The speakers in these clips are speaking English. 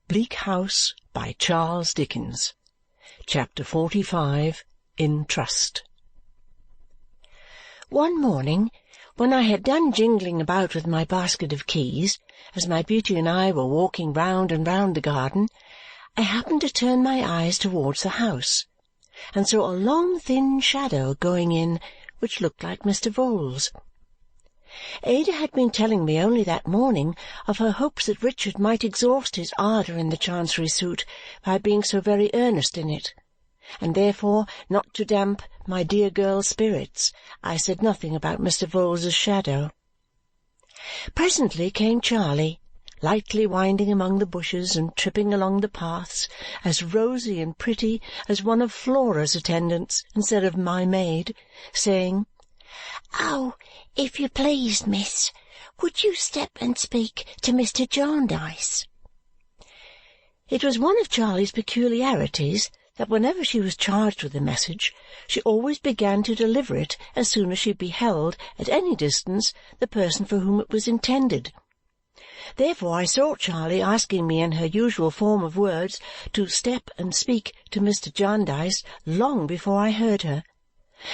Bleak House by Charles Dickens. Chapter 45. In Trust. One morning, when I had done jingling about with my basket of keys, as my Beauty and I were walking round and round the garden, I happened to turn my eyes towards the house, and saw a long thin shadow going in which looked like Mr. Vholes. Ada had been telling me only that morning of her hopes that Richard might exhaust his ardour in the Chancery suit by being so very earnest in it, and therefore, not to damp my dear girl's spirits, I said nothing about Mr. Vholes's shadow. Presently came Charley, lightly winding among the bushes and tripping along the paths, as rosy and pretty as one of Flora's attendants instead of my maid, saying, "Oh, if you please, miss, would you step and speak to Mr. Jarndyce?" It was one of Charley's peculiarities that whenever she was charged with a message, she always began to deliver it as soon as she beheld, at any distance, the person for whom it was intended. Therefore I saw Charley asking me in her usual form of words to step and speak to Mr. Jarndyce long before I heard her,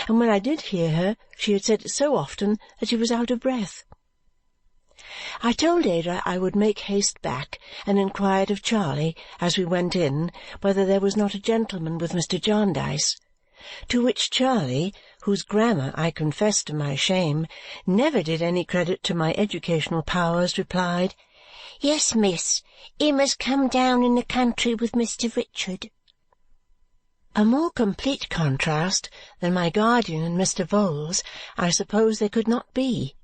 and when I did hear her she had said it so often that she was out of breath. I told Ada I would make haste back and inquired of Charley as we went in whether there was not a gentleman with Mr. Jarndyce, to which Charley, whose grammar, I confess to my shame, never did any credit to my educational powers, replied, "Yes, miss, he must come down in the country with Mr. Richard." A more complete contrast than my guardian and Mr. Vholes I suppose there could not be.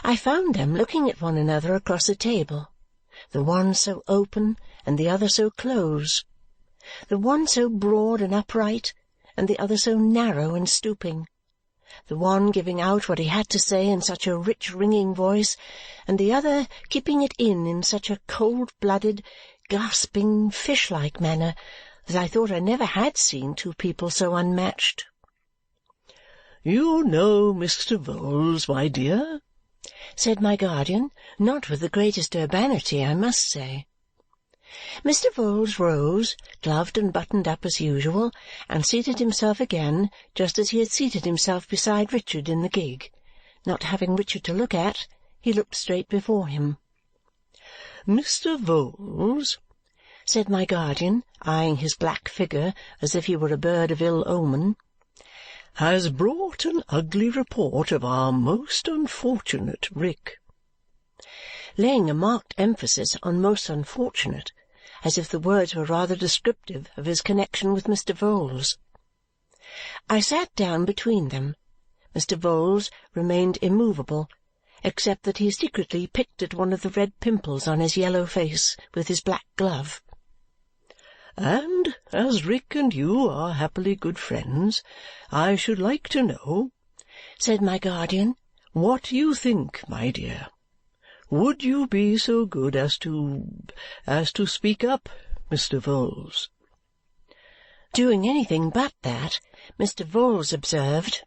I found them looking at one another across the table, the one so open and the other so close, the one so broad and upright and the other so narrow and stooping, the one giving out what he had to say in such a rich ringing voice, and the other keeping it in such a cold-blooded, gasping, fish-like manner that I thought I never had seen two people so unmatched. "You know Mr. Vholes, my dear?" said my guardian, not with the greatest urbanity, I must say. Mr. Vholes rose, gloved and buttoned up as usual, and seated himself again just as he had seated himself beside Richard in the gig. Not having Richard to look at, he looked straight before him. "Mr. Vholes," said my guardian, eyeing his black figure as if he were a bird of ill omen, "has brought an ugly report of our most unfortunate Rick." Laying a marked emphasis on most unfortunate, as if the words were rather descriptive of his connexion with Mr. Vholes. I sat down between them. Mr. Vholes remained immovable, except that he secretly picked at one of the red pimples on his yellow face with his black glove. "And as Rick and you are happily good friends, I should like to know," said my guardian, "what you think, my dear. Would you be so good as to speak up, Mr. Vholes?" Doing anything but that, Mr. Vholes observed,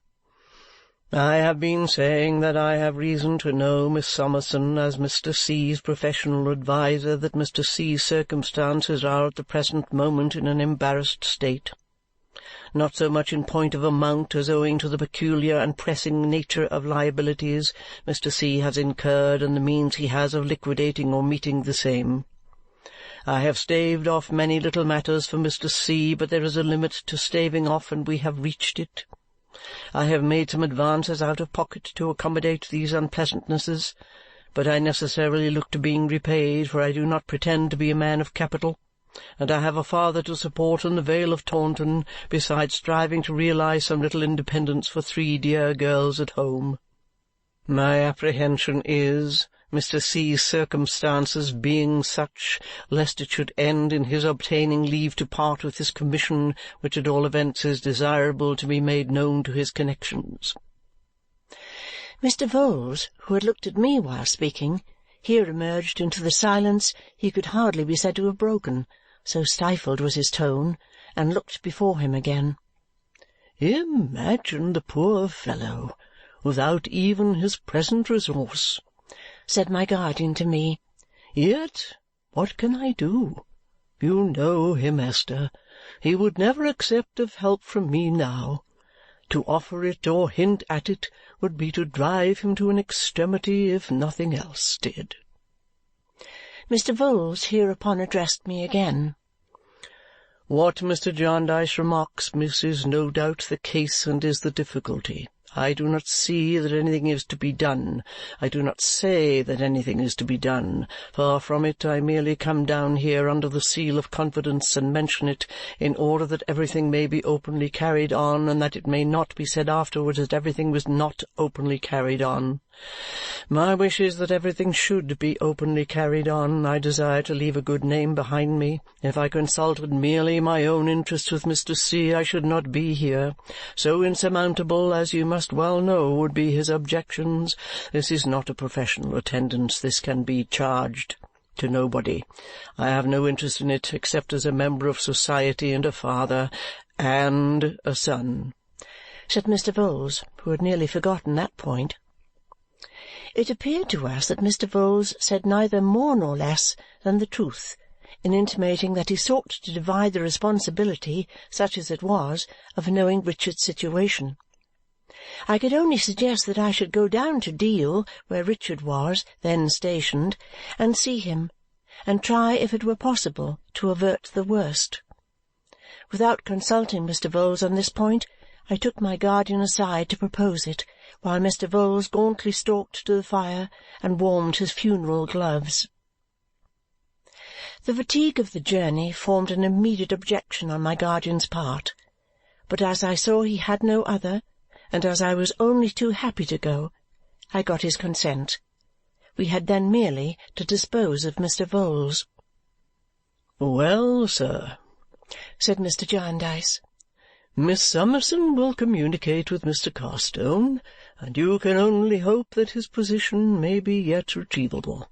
"I have been saying that I have reason to know, Miss Summerson, as Mr. C.'s professional adviser, that Mr. C.'s circumstances are at the present moment in an embarrassed state. Not so much in point of amount as owing to the peculiar and pressing nature of liabilities Mr. C. has incurred and the means he has of liquidating or meeting the same. I have staved off many little matters for Mr. C., but there is a limit to staving off, and we have reached it. I have made some advances out of pocket to accommodate these unpleasantnesses, but I necessarily look to being repaid, for I do not pretend to be a man of capital, and I have a father to support in the Vale of Taunton, besides striving to realize some little independence for 3 dear girls at home. My apprehension is, Mr. C.'s circumstances being such, lest it should end in his obtaining leave to part with his commission, which at all events is desirable to be made known to his connections." Mr. Vholes, who had looked at me while speaking, here emerged into the silence he could hardly be said to have broken, so stifled was his tone, and looked before him again. "Imagine the poor fellow, without even his present resource," said my guardian to me. "Yet what can I do? You know him, Esther. He would never accept of help from me now. To offer it or hint at it would be to drive him to an extremity if nothing else did." Mr. Vholes hereupon addressed me again. "What Mr. Jarndyce remarks, miss, is no doubt the case and is the difficulty. I do not see that anything is to be done. I do not say that anything is to be done. Far from it. I merely come down here under the seal of confidence and mention it in order that everything may be openly carried on and that it may not be said afterwards that everything was not openly carried on. My wish is that everything should be openly carried on. I desire to leave a good name behind me. If I consulted merely my own interests with Mr. C., I should not be here. So insurmountable, as you must well know, would be his objections. This is not a professional attendance. This can be charged to nobody. I have no interest in it except as a member of society and a father and a son," said Mr. Vholes, who had nearly forgotten that point. It appeared to us that Mr. Vholes said neither more nor less than the truth in intimating that he sought to divide the responsibility, such as it was, of knowing Richard's situation. I could only suggest that I should go down to Deal, where Richard was then stationed, and see him, and try, if it were possible, to avert the worst. Without consulting Mr. Vholes on this point, I took my guardian aside to propose it, while Mr. Vholes gauntly stalked to the fire and warmed his funeral gloves. The fatigue of the journey formed an immediate objection on my guardian's part, but as I saw he had no other, and as I was only too happy to go, I got his consent. We had then merely to dispose of Mr. Vholes. "Well, sir," said Mr. Jarndyce, "Miss Summerson will communicate with Mr. Carstone, and you can only hope that his position may be yet retrievable.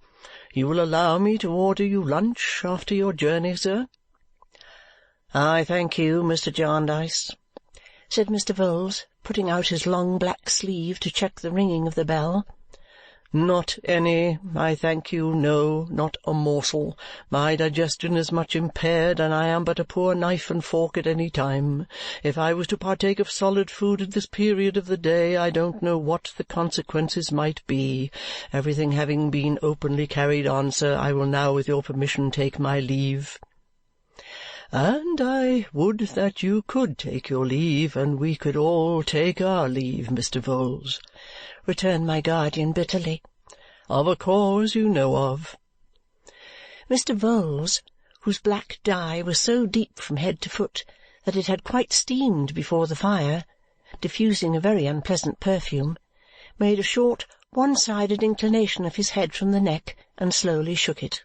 You will allow me to order you lunch after your journey, sir?" "I thank you, Mr. Jarndyce," said Mr. Vholes, putting out his long black sleeve to check the ringing of the bell. "Not any, I thank you, no, not a morsel. My digestion is much impaired, and I am but a poor knife and fork at any time. If I was to partake of solid food at this period of the day, I don't know what the consequences might be. Everything having been openly carried on, sir, I will now, with your permission, take my leave." "And I would that you could take your leave, and we could all take our leave, Mr. Vholes," returned my guardian bitterly, "of a cause you know of." Mr. Vholes, whose black dye was so deep from head to foot that it had quite steamed before the fire, diffusing a very unpleasant perfume, made a short one-sided inclination of his head from the neck and slowly shook it.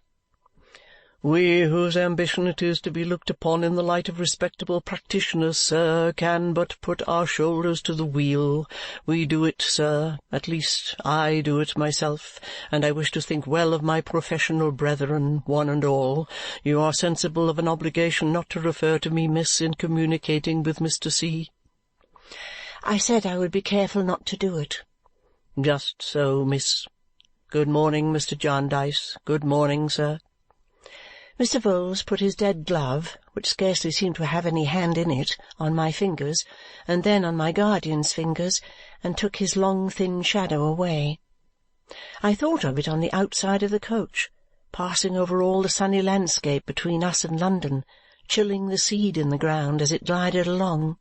"We whose ambition it is to be looked upon in the light of respectable practitioners, sir, can but put our shoulders to the wheel. We do it, sir, at least I do it myself, and I wish to think well of my professional brethren, one and all. You are sensible of an obligation not to refer to me, miss, in communicating with Mr. C." I said I would be careful not to do it. "Just so, miss. Good morning, Mr. Jarndyce. Good morning, sir." Mr. Vholes put his dead glove, which scarcely seemed to have any hand in it, on my fingers, and then on my guardian's fingers, and took his long thin shadow away. I thought of it on the outside of the coach, passing over all the sunny landscape between us and London, chilling the seed in the ground as it glided along.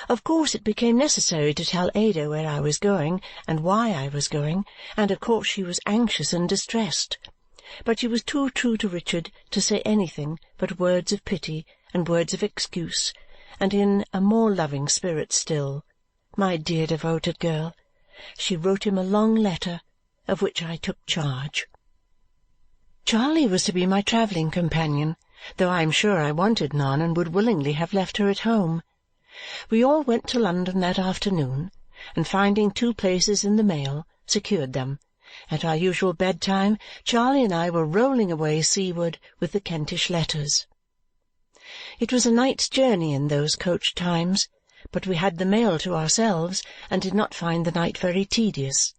Of course it became necessary to tell Ada where I was going and why I was going, and of course she was anxious and distressed. But she was too true to Richard to say anything but words of pity and words of excuse, and in a more loving spirit still, my dear devoted girl, she wrote him a long letter, of which I took charge. Charley was to be my travelling companion, though I am sure I wanted none and would willingly have left her at home. We all went to London that afternoon, and finding 2 places in the mail, secured them. At our usual bedtime, Charley and I were rolling away seaward with the Kentish letters. It was a night's journey in those coach times, but we had the mail to ourselves and did not find the night very tedious.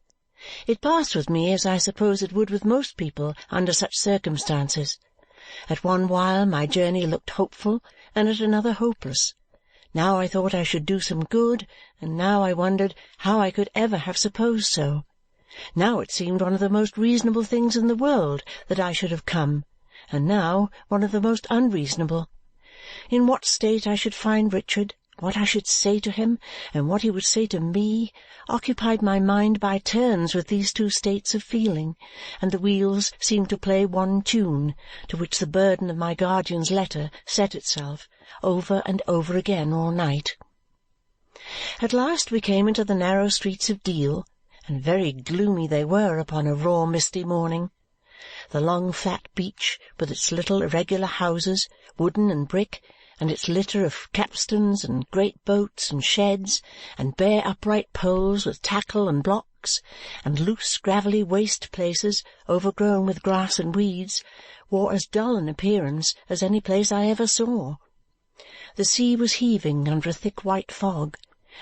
It passed with me as I suppose it would with most people under such circumstances. At one while my journey looked hopeful, and at another hopeless. Now I thought I should do some good, and now I wondered how I could ever have supposed so. Now it seemed one of the most reasonable things in the world that I should have come, and now one of the most unreasonable. In what state I should find Richard, what I should say to him, and what he would say to me, occupied my mind by turns with these two states of feeling, and the wheels seemed to play one tune, to which the burden of my guardian's letter set itself, over and over again all night. At last we came into the narrow streets of Deal, and very gloomy they were upon a raw misty morning. The long flat beach, with its little irregular houses, wooden and brick, and its litter of capstans and great boats and sheds, and bare upright poles with tackle and blocks, and loose gravelly waste places overgrown with grass and weeds, wore as dull an appearance as any place I ever saw. The sea was heaving under a thick white fog,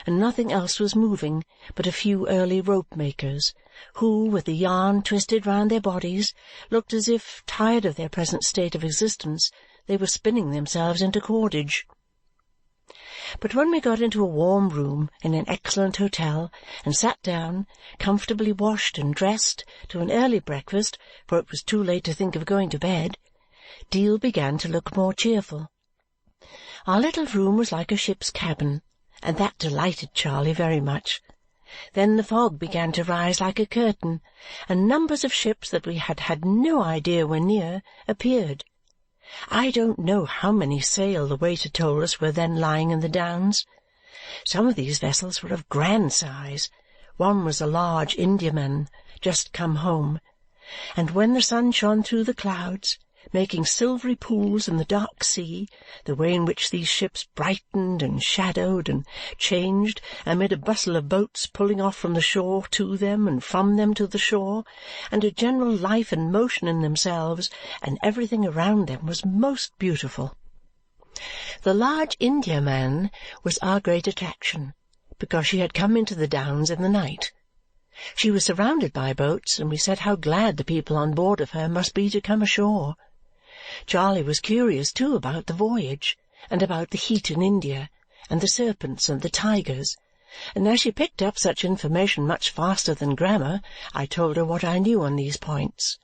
and nothing else was moving but a few early rope-makers, who, with the yarn twisted round their bodies, looked as if, tired of their present state of existence, they were spinning themselves into cordage. But when we got into a warm room in an excellent hotel and sat down, comfortably washed and dressed, to an early breakfast, for it was too late to think of going to bed, Deal began to look more cheerful. Our little room was like a ship's cabin, and that delighted Charley very much. Then the fog began to rise like a curtain, and numbers of ships that we had had no idea were near appeared. I don't know how many sail the waiter told us were then lying in the Downs. Some of these vessels were of grand size. One was a large Indiaman, just come home, and when the sun shone through the clouds, making silvery pools in the dark sea, the way in which these ships brightened and shadowed and changed amid a bustle of boats pulling off from the shore to them and from them to the shore, and a general life and motion in themselves, and everything around them was most beautiful. The large Indiaman was our great attraction, because she had come into the Downs in the night. She was surrounded by boats, and we said how glad the people on board of her must be to come ashore. Charley was curious, too, about the voyage, and about the heat in India, and the serpents and the tigers, and as she picked up such information much faster than grammar, I told her what I knew on these points.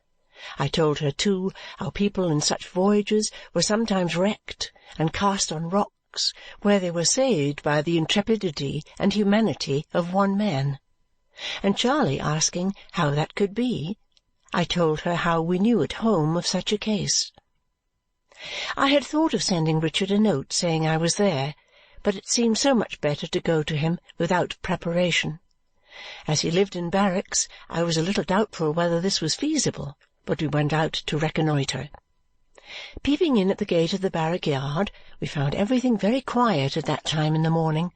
I told her, too, how people in such voyages were sometimes wrecked and cast on rocks, where they were saved by the intrepidity and humanity of one man. And Charley asking how that could be, I told her how we knew at home of such a case. I had thought of sending Richard a note saying I was there, but it seemed so much better to go to him without preparation. As he lived in barracks, I was a little doubtful whether this was feasible, but we went out to reconnoitre. Peeping in at the gate of the barrack yard, we found everything very quiet at that time in the morning,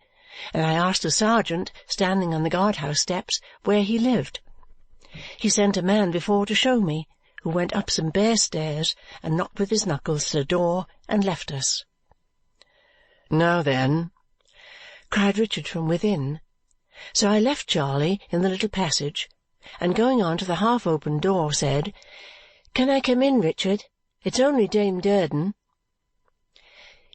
and I asked a sergeant standing on the guard-house steps where he lived. He sent a man before to show me, who went up some bare stairs and knocked with his knuckles at a door and left us. "Now then," cried Richard from within. So I left Charley in the little passage, and going on to the half-open door, said, "Can I come in, Richard? It's only Dame Durden."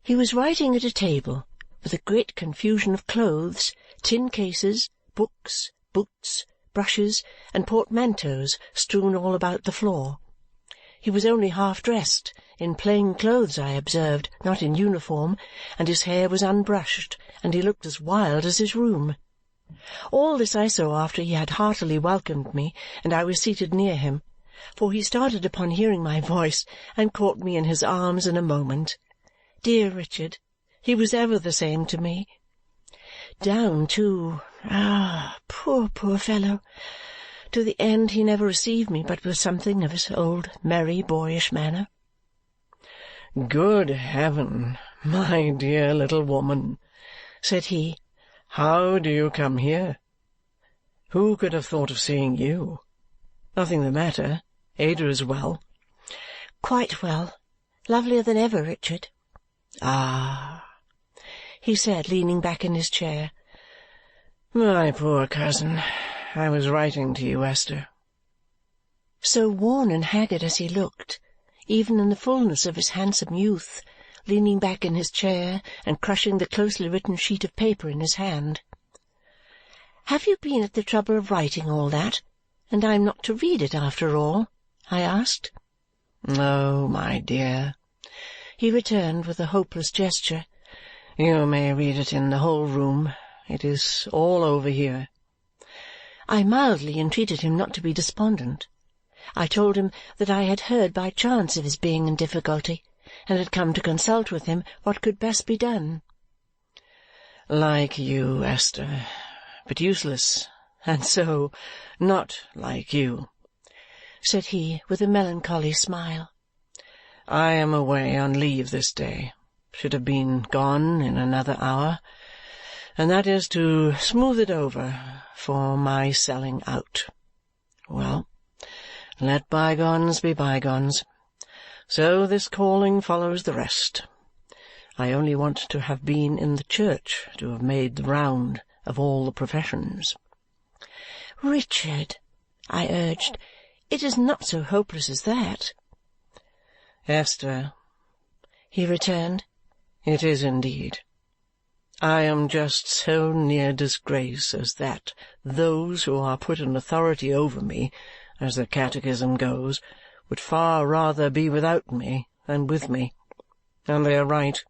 He was writing at a table, with a great confusion of clothes, tin cases, books, boots, brushes, and portmanteaus strewn all about the floor. He was only half-dressed, in plain clothes, I observed, not in uniform, and his hair was unbrushed, and he looked as wild as his room. All this I saw after he had heartily welcomed me, and I was seated near him, for he started upon hearing my voice and caught me in his arms in a moment. Dear Richard! He was ever the same to me. Down, too. Ah, poor, poor fellow! To the end he never received me but with something of his old merry boyish manner. "Good heaven, my dear little woman," said he, "how do you come here? Who could have thought of seeing you? Nothing the matter? Ada is well?" "Quite well. Lovelier than ever, Richard." "Ah!" he said, leaning back in his chair. "My poor cousin! I was writing to you, Esther." So worn and haggard as he looked, even in the fullness of his handsome youth, leaning back in his chair and crushing the closely written sheet of paper in his hand. "Have you been at the trouble of writing all that, and I am not to read it after all?" I asked. "Oh, my dear," he returned with a hopeless gesture, "you may read it in the whole room. It is all over here." I mildly entreated him not to be despondent. I told him that I had heard by chance of his being in difficulty and had come to consult with him what could best be done. "Like you, Esther, but useless, and so not like you," said he with a melancholy smile. "I am away on leave this day. Should have been gone in another hour, and that is to smooth it over for my selling out. Well, let bygones be bygones. So this calling follows the rest. I only want to have been in the church, to have made the round of all the professions." "Richard," I urged, "it is not so hopeless as that." "Esther," he returned, "it is indeed. I am just so near disgrace as that those who are put in authority over me, as the catechism goes, would far rather be without me than with me. And they are right.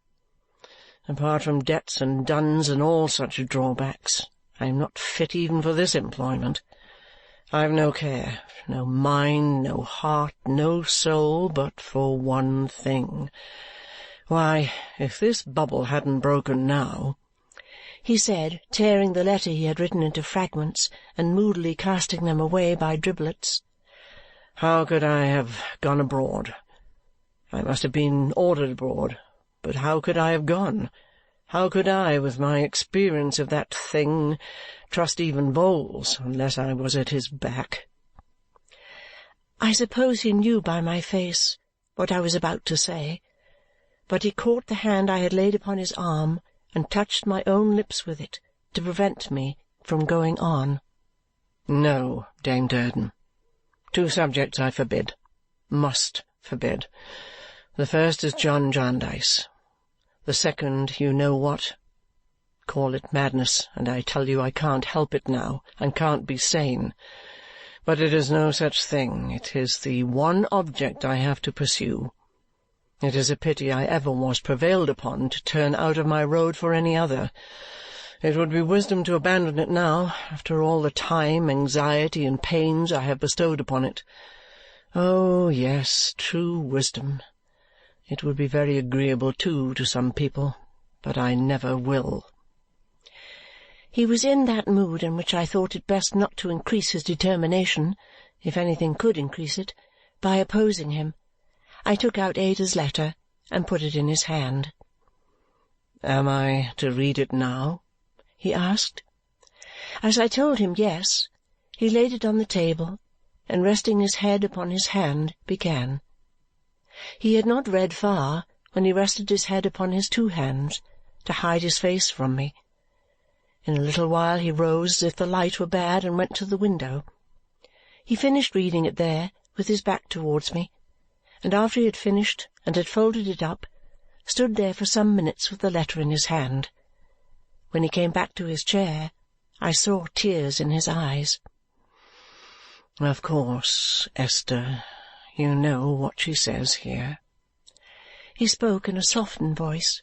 Apart from debts and duns and all such drawbacks, I am not fit even for this employment. I have no care, no mind, no heart, no soul, but for one thing. Why, if this bubble hadn't broken now," he said, tearing the letter he had written into fragments and moodily casting them away by driblets, "how could I have gone abroad? I must have been ordered abroad, but how could I have gone? How could I, with my experience of that thing, trust even Vholes unless I was at his back?" I suppose he knew by my face what I was about to say, but he caught the hand I had laid upon his arm and touched my own lips with it to prevent me from going on. "No, Dame Durden. 2 subjects I forbid, must forbid. The first is John Jarndyce. The second, you know what. Call it madness, and I tell you I can't help it now, and can't be sane. But it is no such thing. It is the one object I have to pursue. It is a pity I ever was prevailed upon to turn out of my road for any other. It would be wisdom to abandon it now, after all the time, anxiety, and pains I have bestowed upon it. Oh, yes, true wisdom. It would be very agreeable, too, to some people, but I never will." He was in that mood in which I thought it best not to increase his determination, if anything could increase it, by opposing him. I took out Ada's letter and put it in his hand. "Am I to read it now?" he asked. As I told him yes, he laid it on the table, and resting his head upon his hand, began. He had not read far when he rested his head upon his 2 hands to hide his face from me. In a little while he rose as if the light were bad and went to the window. He finished reading it there, with his back towards me, and after he had finished and had folded it up, stood there for some minutes with the letter in his hand. When he came back to his chair, I saw tears in his eyes. "Of course, Esther, you know what she says here." He spoke in a softened voice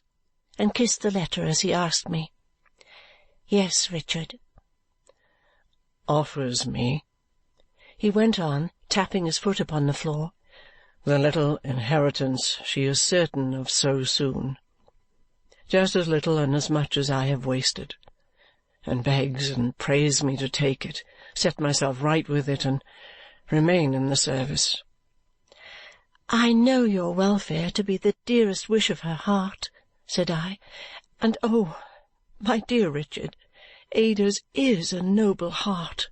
and kissed the letter as he asked me. "Yes, Richard." "Offers me," he went on, tapping his foot upon the floor, "the little inheritance she is certain of so soon. Just as little and as much as I have wasted, and begs and prays me to take it, set myself right with it, and remain in the service." "I know your welfare to be the dearest wish of her heart," said I, "and oh, my dear Richard, Ada's is a noble heart."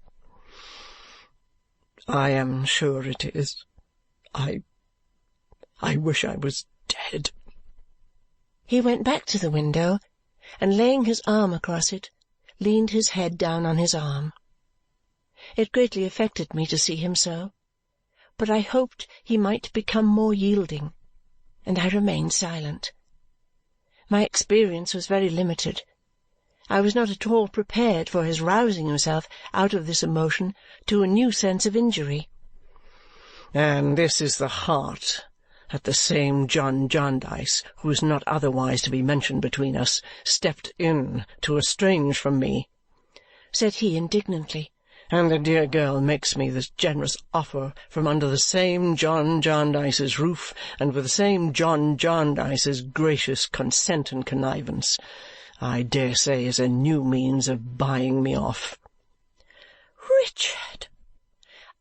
"I am sure it is. I wish I was dead." He went back to the window, and laying his arm across it, leaned his head down on his arm. It greatly affected me to see him so, but I hoped he might become more yielding, and I remained silent. My experience was very limited. I was not at all prepared for his rousing himself out of this emotion to a new sense of injury. "And this is the heart that the same John Jarndyce, who is not otherwise to be mentioned between us, stepped in to estrange from me," said he indignantly. "And the dear girl makes me this generous offer from under the same John Jarndyce's roof and with the same John Jarndyce's gracious consent and connivance. I dare say is a new means of buying me off." "Richard!"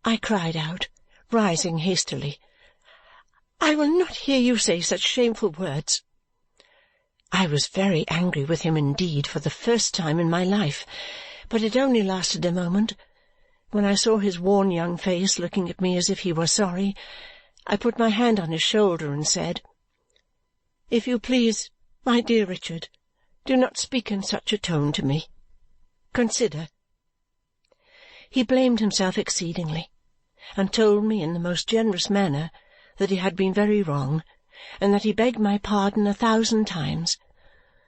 I cried out, rising hastily. "I will not hear you say such shameful words." I was very angry with him indeed for the first time in my life, but it only lasted a moment. When I saw his worn young face looking at me as if he were sorry, I put my hand on his shoulder and said, "If you please, my dear Richard, do not speak in such a tone to me. Consider." He blamed himself exceedingly, and told me in the most generous manner that he had been very wrong, and that he begged my pardon 1,000 times.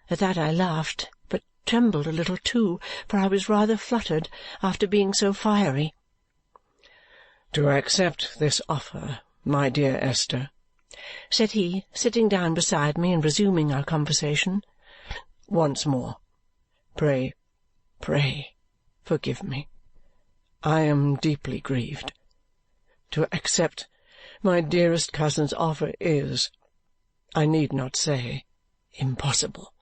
At that I laughed, but trembled a little too, for I was rather fluttered after being so fiery. "To accept this offer, my dear Esther," said he, sitting down beside me and resuming our conversation, "once more, pray, pray forgive me. I am deeply grieved. To accept my dearest cousin's offer is, I need not say, impossible.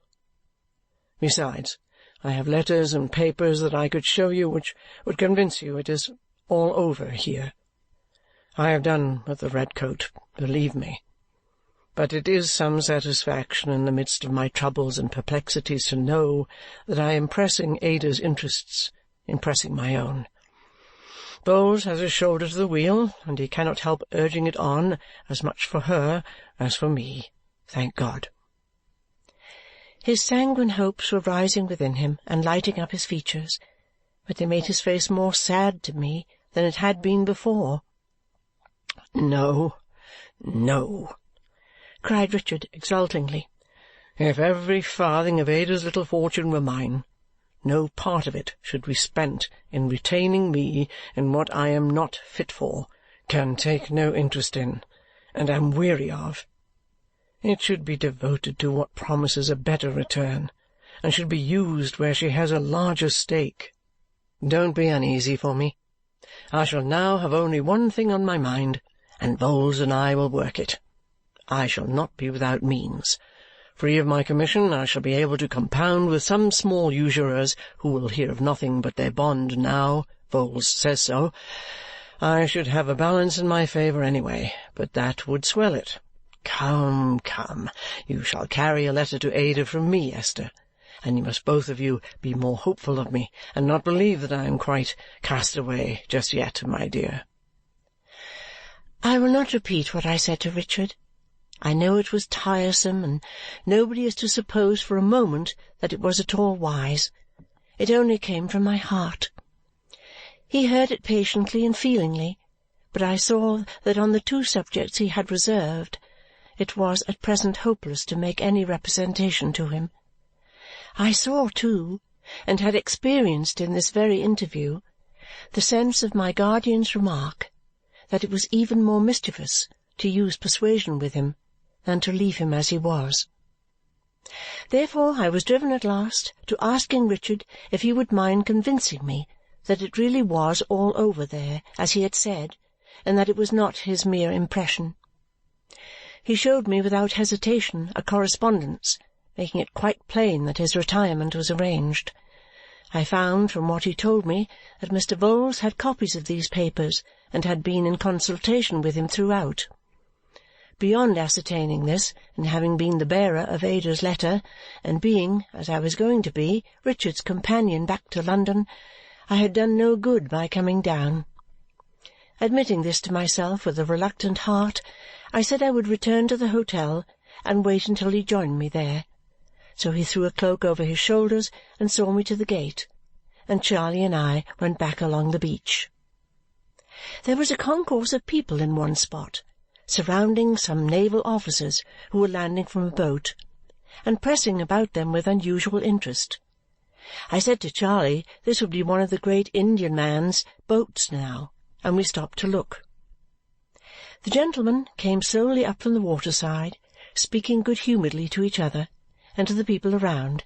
Besides, I have letters and papers that I could show you which would convince you it is all over here. I have done with the red coat, believe me. But it is some satisfaction in the midst of my troubles and perplexities to know that I am pressing Ada's interests in pressing my own. Bowles has his shoulder to the wheel, and he cannot help urging it on as much for her as for me, thank God." His sanguine hopes were rising within him and lighting up his features, but they made his face more sad to me than it had been before. "No, no," cried Richard exultingly. "If every farthing of Ada's little fortune were mine, no part of it should be spent in retaining me in what I am not fit for, can take no interest in, and am weary of. It should be devoted to what promises a better return, and should be used where she has a larger stake. Don't be uneasy for me. I shall now have only one thing on my mind, and Vholes and I will work it. I shall not be without means. Free of my commission, I shall be able to compound with some small usurers who will hear of nothing but their bond now. Vholes says so. I should have a balance in my favour anyway, but that would swell it. Come, come, you shall carry a letter to Ada from me, Esther, and you must both of you be more hopeful of me and not believe that I am quite cast away just yet, my dear." I will not repeat what I said to Richard. I know it was tiresome, and nobody is to suppose for a moment that it was at all wise. It only came from my heart. He heard it patiently and feelingly, but I saw that on the two subjects he had reserved, it was at present hopeless to make any representation to him. I saw, too, and had experienced in this very interview, the sense of my guardian's remark that it was even more mischievous to use persuasion with him than to leave him as he was. Therefore I was driven at last to asking Richard if he would mind convincing me that it really was all over there, as he had said, and that it was not his mere impression. He showed me without hesitation a correspondence, making it quite plain that his retirement was arranged. I found, from what he told me, that Mr. Vholes had copies of these papers and had been in consultation with him throughout. Beyond ascertaining this, and having been the bearer of Ada's letter, and being, as I was going to be, Richard's companion back to London, I had done no good by coming down. Admitting this to myself with a reluctant heart, I said I would return to the hotel and wait until he joined me there. So he threw a cloak over his shoulders and saw me to the gate, and Charley and I went back along the beach. There was a concourse of people in one spot, surrounding some naval officers who were landing from a boat, and pressing about them with unusual interest. I said to Charley this would be one of the great Indian man's boats now, and we stopped to look. The gentlemen came slowly up from the waterside, speaking good-humouredly to each other and to the people around,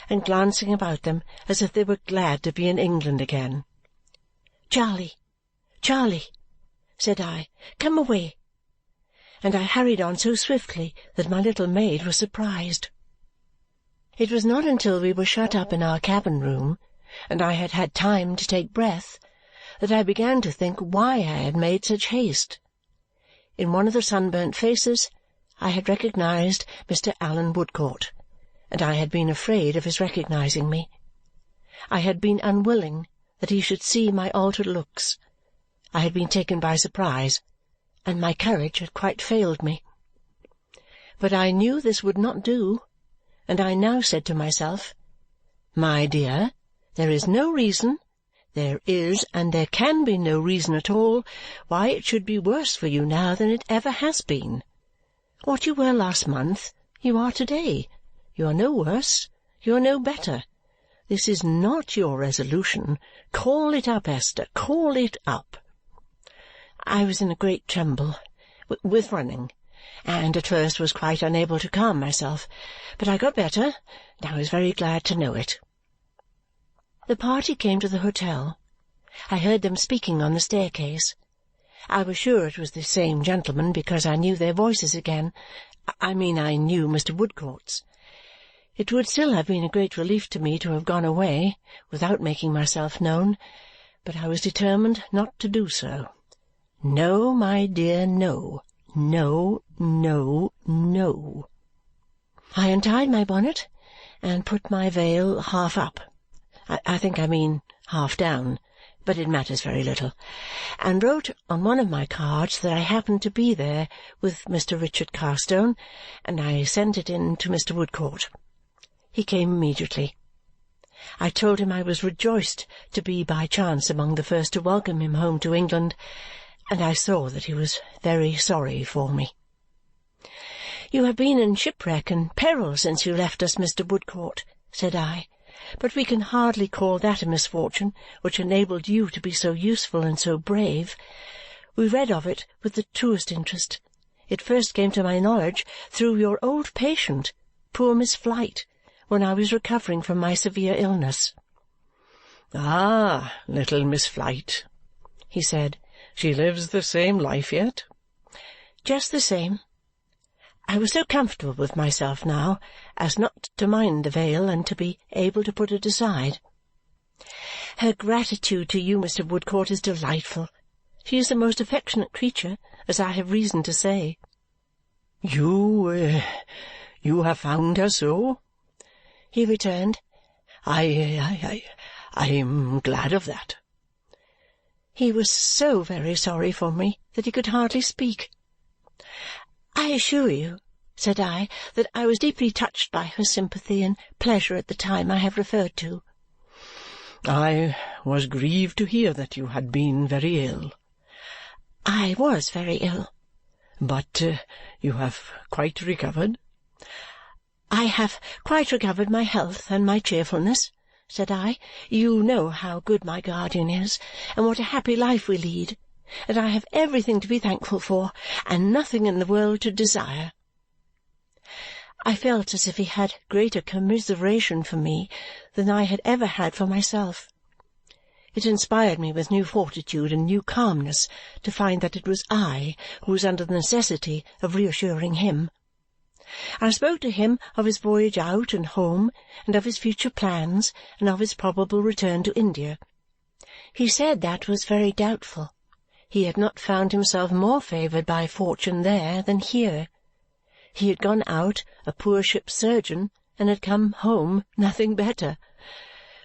and glancing about them as if they were glad to be in England again. "Charley, Charley," said I, "come away." And I hurried on so swiftly that my little maid was surprised. It was not until we were shut up in our cabin room, and I had had time to take breath, that I began to think why I had made such haste. In one of the sunburnt faces I had recognized Mr. Allan Woodcourt, and I had been afraid of his recognizing me. I had been unwilling that he should see my altered looks. I had been taken by surprise, and my courage had quite failed me. But I knew this would not do, and I now said to myself, "My dear, there is no reason, there is and there can be no reason at all, why it should be worse for you now than it ever has been. What you were last month, you are to-day. You are no worse, you are no better. This is not your resolution. Call it up, Esther, call it up." I was in a great tremble with running, and at first was quite unable to calm myself, but I got better, and I was very glad to know it. The party came to the hotel. I heard them speaking on the staircase. I was sure it was the same gentlemen because I knew their voices again. I knew Mr. Woodcourt's. It would still have been a great relief to me to have gone away without making myself known, but I was determined not to do so. No, my dear, no. No, no, no. I untied my bonnet and put my veil half up. I think I mean half down, but it matters very little, and wrote on one of my cards that I happened to be there with Mr. Richard Carstone, and I sent it in to Mr. Woodcourt. He came immediately. I told him I was rejoiced to be by chance among the first to welcome him home to England, and I saw that he was very sorry for me. "You have been in shipwreck and peril since you left us, Mr. Woodcourt," said I, "but we can hardly call that a misfortune which enabled you to be so useful and so brave. We read of it with the truest interest. It first came to my knowledge through your old patient, poor Miss Flite, when I was recovering from my severe illness." "Ah, little Miss Flite," he said. "She lives the same life yet?" "Just the same." I was so comfortable with myself now as not to mind the veil and to be able to put it aside. "Her gratitude to you, Mr. Woodcourt, is delightful. She is the most affectionate creature, as I have reason to say." You have found her so?" he returned. I am glad of that." He was so very sorry for me that he could hardly speak. "I assure you," said I, "that I was deeply touched by her sympathy and pleasure at the time I have referred to." "I was grieved to hear that you had been very ill." "I was very ill." "But you have quite recovered?" "I have quite recovered my health and my cheerfulness," said I. "You know how good my guardian is, and what a happy life we lead, and I have everything to be thankful for, and nothing in the world to desire." I felt as if he had greater commiseration for me than I had ever had for myself. It inspired me with new fortitude and new calmness to find that it was I who was under the necessity of reassuring him. I spoke to him of his voyage out and home, and of his future plans, and of his probable return to India. He said that was very doubtful. He had not found himself more favoured by fortune there than here. He had gone out a poor ship's surgeon and had come home nothing better.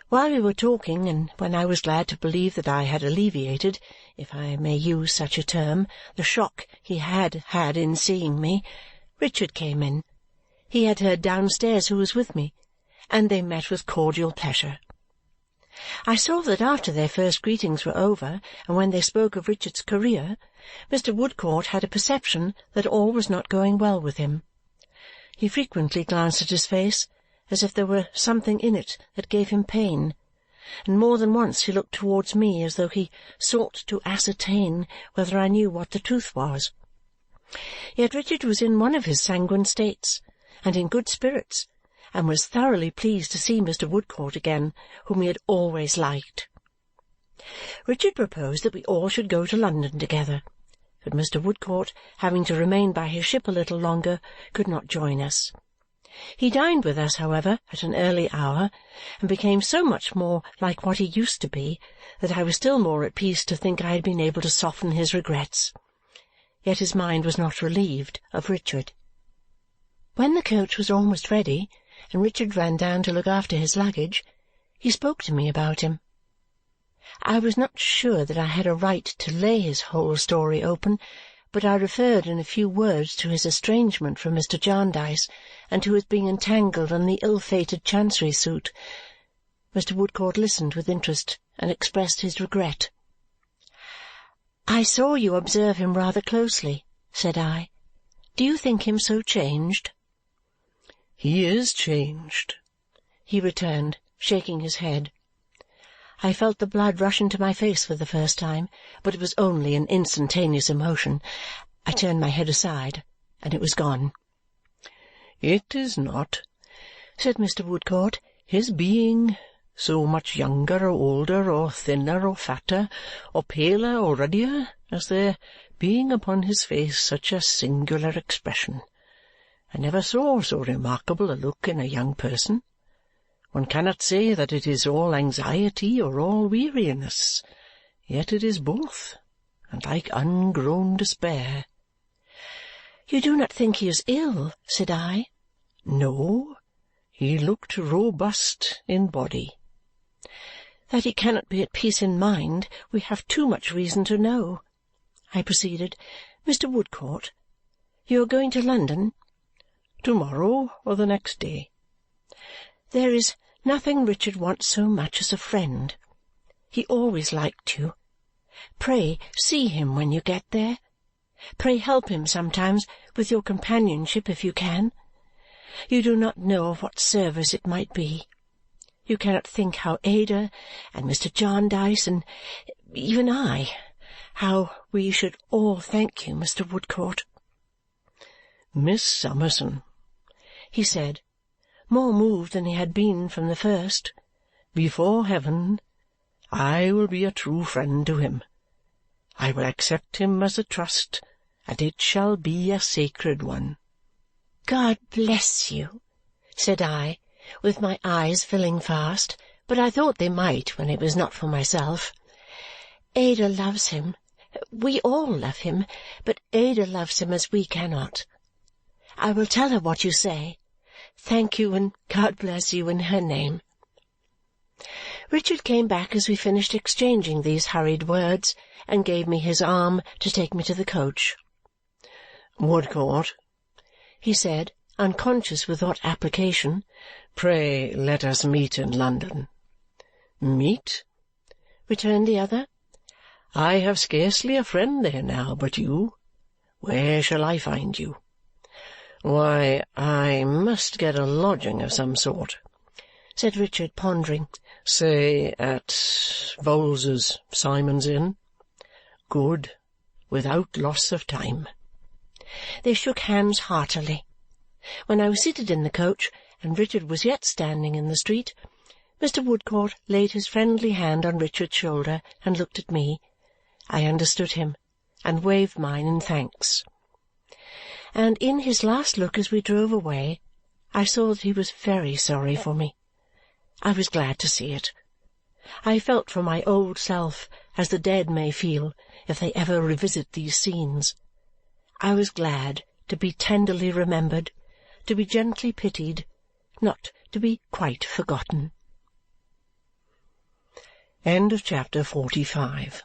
While we were talking, and when I was glad to believe that I had alleviated, if I may use such a term, the shock he had had in seeing me, Richard came in. He had heard downstairs who was with me, and they met with cordial pleasure. I saw that after their first greetings were over, and when they spoke of Richard's career, Mr. Woodcourt had a perception that all was not going well with him. He frequently glanced at his face, as if there were something in it that gave him pain, and more than once he looked towards me as though he sought to ascertain whether I knew what the truth was. Yet Richard was in one of his sanguine states, and in good spirits, and was thoroughly pleased to see Mr. Woodcourt again, whom he had always liked. Richard proposed that we all should go to London together, but Mr. Woodcourt, having to remain by his ship a little longer, could not join us. He dined with us, however, at an early hour, and became so much more like what he used to be that I was still more at peace to think I had been able to soften his regrets. Yet his mind was not relieved of Richard. When the coach was almost ready, and Richard ran down to look after his luggage, he spoke to me about him. I was not sure that I had a right to lay his whole story open, but I referred in a few words to his estrangement from Mr. Jarndyce and to his being entangled in the ill-fated Chancery suit. Mr. Woodcourt listened with interest and expressed his regret. "I saw you observe him rather closely," said I. "Do you think him so changed?" "He is changed," he returned, shaking his head. I felt the blood rush into my face for the first time, but it was only an instantaneous emotion. I turned my head aside, and it was gone. "It is not," said Mr. Woodcourt, "his being so much younger or older or thinner or fatter or paler or ruddier as there being upon his face such a singular expression. I never saw so remarkable a look in a young person. One cannot say that it is all anxiety or all weariness, yet it is both, and like ungrown despair." "You do not think he is ill?" said I. "No, he looked robust in body." "That he cannot be at peace in mind, we have too much reason to know," I proceeded. "Mr. Woodcourt, you are going to London?" "To-morrow or the next day." "There is nothing Richard wants so much as a friend. He always liked you. Pray see him when you get there. Pray help him sometimes with your companionship if you can. You do not know of what service it might be. You cannot think how Ada and Mr. Jarndyce and even I, how we should all thank you, Mr. Woodcourt." "Miss Summerson," he said, more moved than he had been from the first, "before heaven, I will be a true friend to him. I will accept him as a trust, and it shall be a sacred one." "God bless you," said I, with my eyes filling fast, but I thought they might when it was not for myself. "Ada loves him. We all love him, but Ada loves him as we cannot. I will tell her what you say. Thank you, and God bless you in her name." Richard came back as we finished exchanging these hurried words and gave me his arm to take me to the coach. "Woodcourt," he said, unconscious with what application, "pray let us meet in London." "Meet?" returned the other. "I have scarcely a friend there now but you. Where shall I find you?" "Why, I must get a lodging of some sort," said Richard, pondering. "Say at Vholes's Simon's Inn." "Good. Without loss of time." They shook hands heartily. When I was seated in the coach and Richard was yet standing in the street, Mr. Woodcourt laid his friendly hand on Richard's shoulder and looked at me. I understood him and waved mine in thanks. And in his last look as we drove away, I saw that he was very sorry for me. I was glad to see it. I felt for my old self as the dead may feel if they ever revisit these scenes. I was glad to be tenderly remembered, to be gently pitied, not to be quite forgotten. End of chapter 45.